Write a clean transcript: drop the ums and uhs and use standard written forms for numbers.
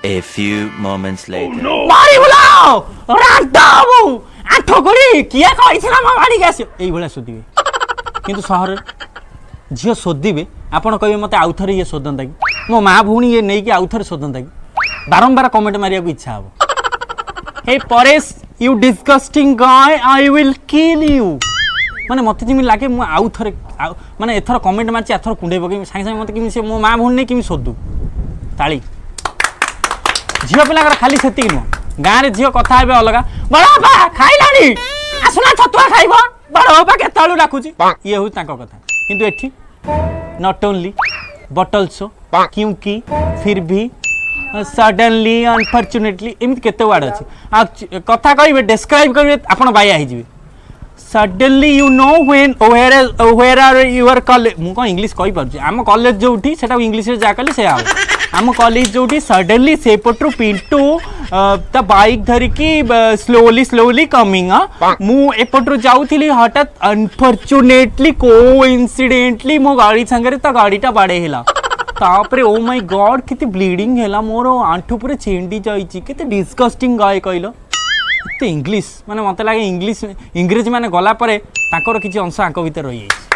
A few moments later. मारी बुलाओ रांटाबू आठो कोड़ी किया कहिसला मा मारी आसियो एई भला सोदिबे किंतु शहर झियो सोदिबे आपण कहबे मते आउथरे ये सोदंता कि मो मां भूणी ये नै कि आउथरे सोदंता कि बारंबार कमेंट मारिया को इच्छा हबो हे Paresh you disgusting guy I will kill you माने मते जिमि लागे मु आउथरे माने एथर कमेंट मारछि एथर कुंडे पके सांगे सांगे मते कि से मो मां भूणी नै कि सोदु ताली झियो पिला खाली सेति नुह गाँव में झील कथा हे अलग बड़ बापा खाइलानी आसना छतुआ खाइब बड़ बापा केतलू डाकुची ये हूँ कथा किंतु एठी नॉट ओनली बट ऑल्सो क्योंकि फिर भी सडनली अनफॉर्चुनेटली एमती केते वर्ड अच्छी कथा कहे डिस्क्राइब करेंगे आपड़ बाया हो suddenly you know where are your college मु कौन इंग्लीश कही पार्छ आम कॉलेज जो इंग्लीश जहाँ कली से आम कॉलेज जो सडनली से पटू पिंटू ता बाइक धरिकी स्लोली स्लोली कमिंग मु एपटू जाऊली हठात अनफॉर्चुनेटली कोइंसिडेंटली मो गाड़ी संगे ता गाड़ीटा बाड़ेला तापरे ओ माय गॉड केते ब्लीडिंग हैला मोर आंठू पूरे छेंडी जाईची केते डिस्गस्टिंग गाय कहलो एते इंग्लिश माने मते लागे इंग्लिश इंग्रेजी माने गला परे ताकर किछि अंश आंक भीतर रही जाईची